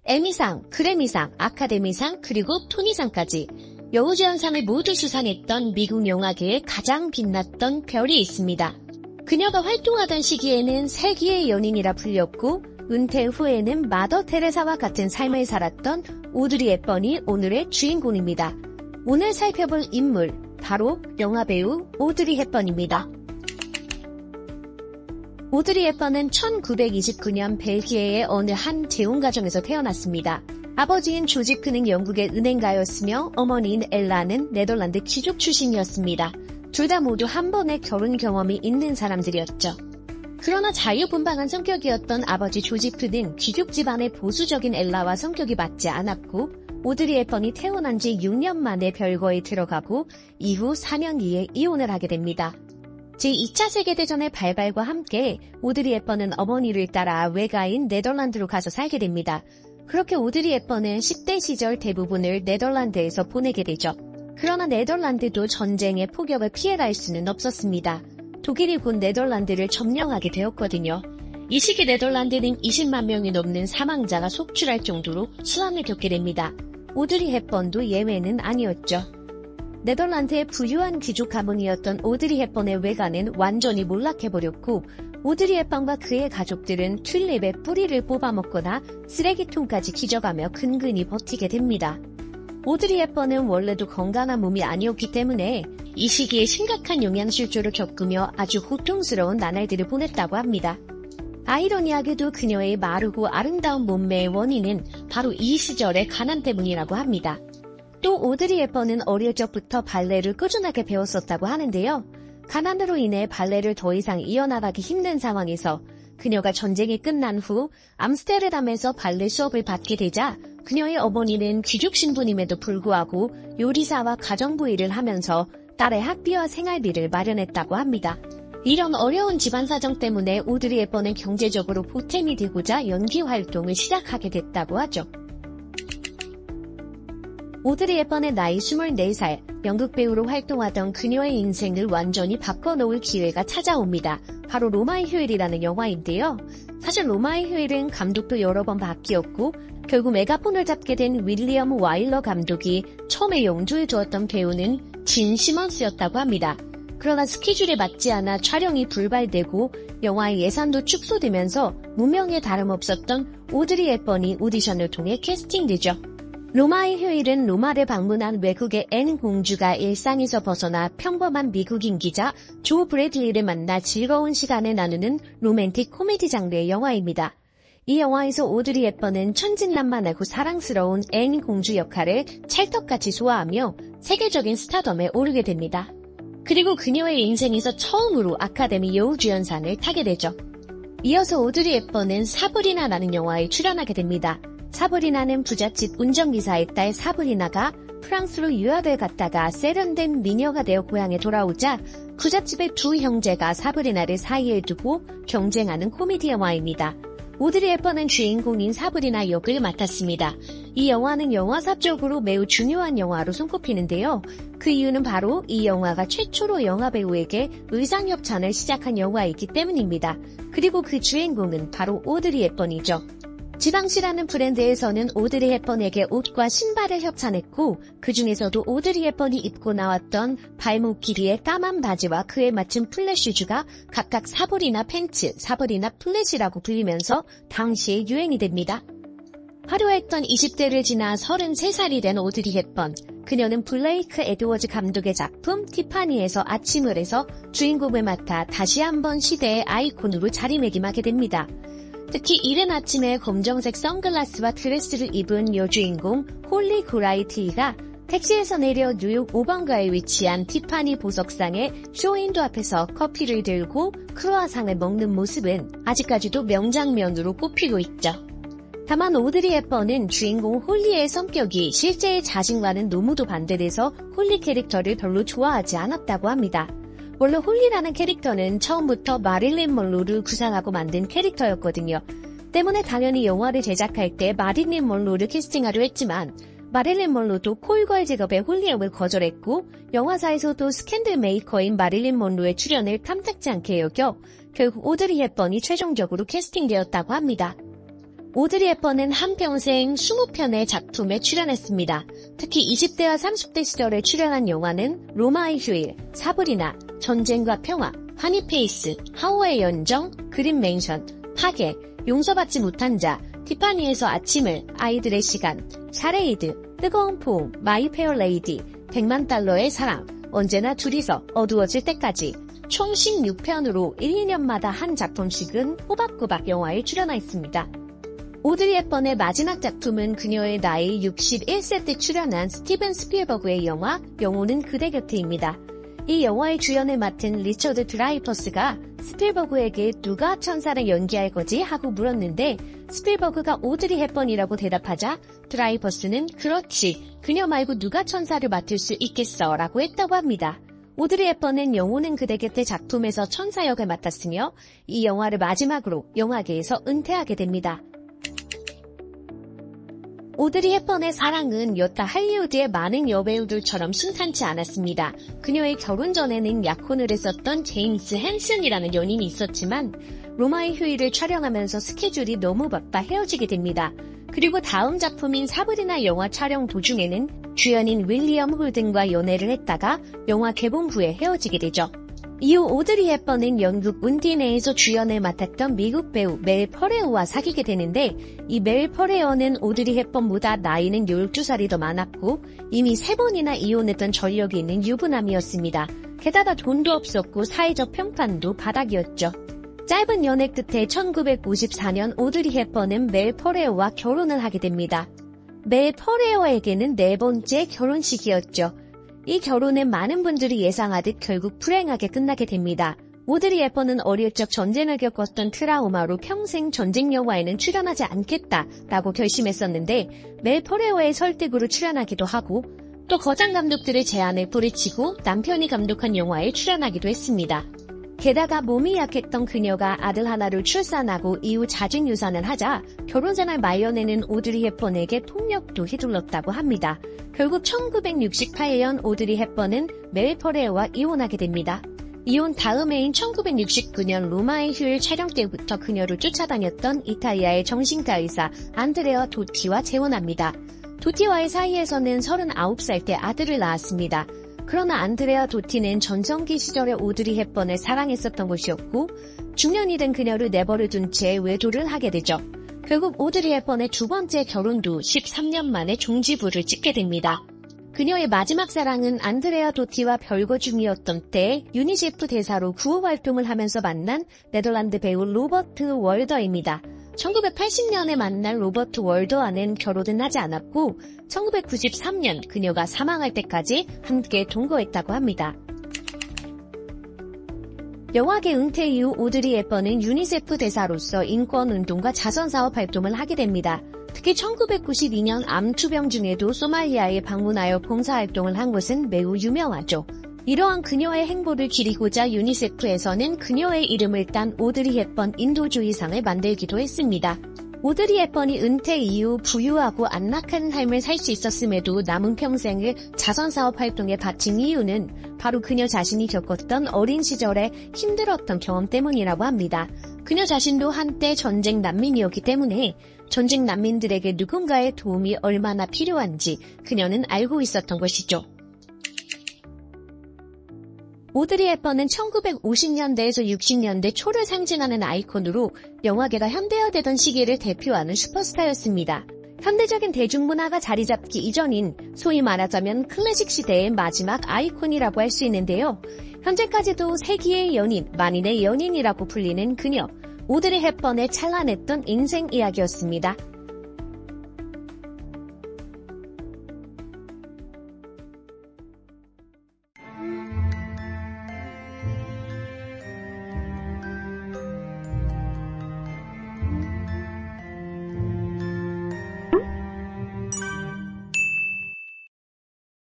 에미상, 그래미상, 아카데미상, 그리고 토니상까지 여우주연상을 모두 수상했던 미국 영화계에 가장 빛났던 별이 있습니다. 그녀가 활동하던 시기에는 세기의 연인이라 불렸고 은퇴 후에는 마더 테레사와 같은 삶을 살았던 오드리 헵번이 오늘의 주인공입니다. 오늘 살펴볼 인물, 바로 영화배우 오드리 헵번입니다. 오드리 헵번은 1929년 벨기에의 어느 한 재혼 가정에서 태어났습니다. 아버지인 조지프는 영국의 은행가였으며 어머니인 엘라는 네덜란드 귀족 출신이었습니다. 둘 다 모두 한 번의 결혼 경험이 있는 사람들이었죠. 그러나 자유분방한 성격이었던 아버지 조지프는 귀족 집안의 보수적인 엘라와 성격이 맞지 않았고 오드리 헵번이 태어난 지 6년 만에 별거에 들어가고 이후 4년 뒤에 이혼을 하게 됩니다. 제2차 세계대전의 발발과 함께 오드리 헵번은 어머니를 따라 외가인 네덜란드로 가서 살게 됩니다. 그렇게 오드리 헵번은 10대 시절 대부분을 네덜란드에서 보내게 되죠. 그러나 네덜란드도 전쟁의 폭격을 피해갈 수는 없었습니다. 독일이 곧 네덜란드를 점령하게 되었거든요. 이 시기 네덜란드는 20만 명이 넘는 사망자가 속출할 정도로 수환을 겪게 됩니다. 오드리 헵번도 예외는 아니었죠. 네덜란드의 부유한 귀족 가문이었던 오드리 헵번의 외가는 완전히 몰락해버렸고 오드리 헵번과 그의 가족들은 튤립의 뿌리를 뽑아먹거나 쓰레기통까지 기져가며 근근히 버티게 됩니다. 오드리 헵번은 원래도 건강한 몸이 아니었기 때문에 이 시기에 심각한 영양실조를 겪으며 아주 고통스러운 나날들을 보냈다고 합니다. 아이러니하게도 그녀의 마르고 아름다운 몸매의 원인은 바로 이 시절의 가난 때문이라고 합니다. 또 오드리 헵번은 어릴 적부터 발레를 꾸준하게 배웠었다고 하는데요. 가난으로 인해 발레를 더 이상 이어나가기 힘든 상황에서 그녀가 전쟁이 끝난 후 암스테르담에서 발레 수업을 받게 되자 그녀의 어머니는 귀족 신분임에도 불구하고 요리사와 가정부 일을 하면서 딸의 학비와 생활비를 마련했다고 합니다. 이런 어려운 집안 사정 때문에 오드리 헵번은 경제적으로 보탬이 되고자 연기 활동을 시작하게 됐다고 하죠. 오드리 헵번의 나이 24살, 연극 배우로 활동하던 그녀의 인생을 완전히 바꿔놓을 기회가 찾아옵니다. 바로 로마의 휴일이라는 영화인데요. 사실 로마의 휴일은 감독도 여러 번 바뀌었고 결국 메가폰을 잡게 된 윌리엄 와일러 감독이 처음에 염두에 두었던 배우는 진 시먼스였다고 합니다. 그러나 스케줄에 맞지 않아 촬영이 불발되고 영화의 예산도 축소되면서 무명에 다름없었던 오드리 헵번이 오디션을 통해 캐스팅되죠. 로마의 휴일은 로마를 방문한 외국의 앤 공주가 일상에서 벗어나 평범한 미국인 기자 조 브래들리를 만나 즐거운 시간을 나누는 로맨틱 코미디 장르의 영화입니다. 이 영화에서 오드리 헵번은 천진난만하고 사랑스러운 앤 공주 역할을 찰떡같이 소화하며 세계적인 스타덤에 오르게 됩니다. 그리고 그녀의 인생에서 처음으로 아카데미 여우주연상을 타게 되죠. 이어서 오드리 헵번은 사브리나라는 영화에 출연하게 됩니다. 사브리나는 부잣집 운전기사의 딸 사브리나가 프랑스로 유학을 갔다가 세련된 미녀가 되어 고향에 돌아오자 부잣집의 두 형제가 사브리나를 사이에 두고 경쟁하는 코미디 영화입니다. 오드리 헵번은 주인공인 사브리나 역을 맡았습니다. 이 영화는 영화사적으로 매우 중요한 영화로 손꼽히는데요. 그 이유는 바로 이 영화가 최초로 영화배우에게 의상협찬을 시작한 영화이기 때문입니다. 그리고 그 주인공은 바로 오드리 헵번이죠. 지방시라는 브랜드에서는 오드리 헵번에게 옷과 신발을 협찬했고 그 중에서도 오드리 헵번이 입고 나왔던 발목 길이의 까만 바지와 그에 맞춘 플랫 슈즈가 각각 사브리나 팬츠, 사브리나 플랫이라고 불리면서 당시에 유행이 됩니다. 화려했던 20대를 지나 33살이 된 오드리 헵번. 그녀는 블레이크 에드워즈 감독의 작품 티파니에서 아침을 해서 주인공을 맡아 다시 한번 시대의 아이콘으로 자리매김하게 됩니다. 특히 이른 아침에 검정색 선글라스와 드레스를 입은 여주인공 홀리 고라이티가 택시에서 내려 뉴욕 5번가에 위치한 티파니 보석상의 쇼윈도 앞에서 커피를 들고 크루아상을 먹는 모습은 아직까지도 명장면으로 꼽히고 있죠. 다만 오드리 헵번은 주인공 홀리의 성격이 실제의 자신과는 너무도 반대돼서 홀리 캐릭터를 별로 좋아하지 않았다고 합니다. 원래 홀리라는 캐릭터는 처음부터 마릴린 먼로를 구상하고 만든 캐릭터였거든요. 때문에 당연히 영화를 제작할 때 마릴린 먼로를 캐스팅하려 했지만 마릴린 먼로도 콜걸 직업의 홀리 역을 거절했고 영화사에서도 스캔들 메이커인 마릴린 먼로의 출연을 탐탁지 않게 여겨 결국 오드리 헵번이 최종적으로 캐스팅되었다고 합니다. 오드리 헵번은 한평생 20편의 작품에 출연했습니다. 특히 20대와 30대 시절에 출연한 영화는 로마의 휴일, 사브리나, 전쟁과 평화, 허니페이스, 하워의 연정, 그린 맨션, 파괴, 용서받지 못한 자, 티파니에서 아침을, 아이들의 시간, 샤레이드, 뜨거운 포옹, 마이 페어 레이디, 100만 달러의 사랑, 언제나 둘이서 어두워질 때까지 총 16편으로 1, 2년마다 한 작품씩은 꼬박꼬박 영화에 출연하였습니다. 오드리 헵번의 마지막 작품은 그녀의 나이 61세 때 출연한 스티븐 스필버그의 영화 영혼은 그대 곁에입니다. 이 영화의 주연을 맡은 리처드 드라이퍼스가 스필버그에게 누가 천사를 연기할 거지 하고 물었는데 스필버그가 오드리 헵번이라고 대답하자 드라이퍼스는 그렇지, 그녀 말고 누가 천사를 맡을 수 있겠어 라고 했다고 합니다. 오드리 헵번은 영혼은 그대 곁에 작품에서 천사 역을 맡았으며 이 영화를 마지막으로 영화계에서 은퇴하게 됩니다. 오드리 헵번의 사랑은 여타 할리우드의 많은 여배우들처럼 순탄치 않았습니다. 그녀의 결혼 전에는 약혼을 했었던 제임스 헨슨이라는 연인이 있었지만 로마의 휴일을 촬영하면서 스케줄이 너무 바빠 헤어지게 됩니다. 그리고 다음 작품인 사브리나 영화 촬영 도중에는 주연인 윌리엄 홀든과 연애를 했다가 영화 개봉 후에 헤어지게 되죠. 이후 오드리 헵번은 영국 운디네에서 주연을 맡았던 미국 배우 멜 퍼레어와 사귀게 되는데 이 멜 퍼레어는 오드리 헵번보다 나이는 12살이 더 많았고 이미 3번이나 이혼했던 전력이 있는 유부남이었습니다. 게다가 돈도 없었고 사회적 평판도 바닥이었죠. 짧은 연애 끝에 1954년 오드리 헵번은 멜 퍼레어와 결혼을 하게 됩니다. 멜 퍼레어에게는 4번째 결혼식이었죠. 이 결혼은 많은 분들이 예상하듯 결국 불행하게 끝나게 됩니다. 오드리 헵번은 어릴 적 전쟁을 겪었던 트라우마로 평생 전쟁 영화에는 출연하지 않겠다라고 결심했었는데 멜 퍼레어의 설득으로 출연하기도 하고 또 거장 감독들의 제안을 뿌리치고 남편이 감독한 영화에 출연하기도 했습니다. 게다가 몸이 약했던 그녀가 아들 하나를 출산하고 이후 자진 유산을 하자 결혼생활 말년에는 오드리 헵번에게 폭력도 휘둘렀다고 합니다. 결국 1968년 오드리 헵번은 멜 퍼레어와 이혼하게 됩니다. 이혼 다음 해인 1969년 로마의 휴일 촬영 때부터 그녀를 쫓아다녔던 이탈리아의 정신과 의사 안드레아 도티와 재혼합니다. 도티와의 사이에서는 39살 때 아들을 낳았습니다. 그러나 안드레아 도티는 전성기 시절에 오드리 헵번을 사랑했었던 것이었고 중년이 된 그녀를 내버려 둔 채 외도를 하게 되죠. 결국 오드리 헵번의 두 번째 결혼도 13년 만에 종지부를 찍게 됩니다. 그녀의 마지막 사랑은 안드레아 도티와 별거 중이었던 때 유니세프 대사로 구호 활동을 하면서 만난 네덜란드 배우 로버트 월더입니다. 1980년에 만난 로버트 월더와는 결혼은 하지 않았고 1993년 그녀가 사망할 때까지 함께 동거했다고 합니다. 영화계 은퇴 이후 오드리 헵번은 유니세프 대사로서 인권운동과 자선사업 활동을 하게 됩니다. 특히 1992년 암투병 중에도 소말리아에 방문하여 봉사활동을 한 것은 매우 유명하죠. 이러한 그녀의 행보를 기리고자 유니세프에서는 그녀의 이름을 딴 오드리 헵번 인도주의상을 만들기도 했습니다. 오드리 헵번이 은퇴 이후 부유하고 안락한 삶을 살 수 있었음에도 남은 평생을 자선사업 활동에 바친 이유는 바로 그녀 자신이 겪었던 어린 시절에 힘들었던 경험 때문이라고 합니다. 그녀 자신도 한때 전쟁 난민이었기 때문에 전쟁 난민들에게 누군가의 도움이 얼마나 필요한지 그녀는 알고 있었던 것이죠. 오드리 헵번은 1950년대에서 60년대 초를 상징하는 아이콘으로 영화계가 현대화되던 시기를 대표하는 슈퍼스타였습니다. 현대적인 대중문화가 자리잡기 이전인 소위 말하자면 클래식 시대의 마지막 아이콘이라고 할 수 있는데요. 현재까지도 세기의 연인, 만인의 연인이라고 불리는 그녀, 오드리 헵번의 찬란했던 인생 이야기였습니다.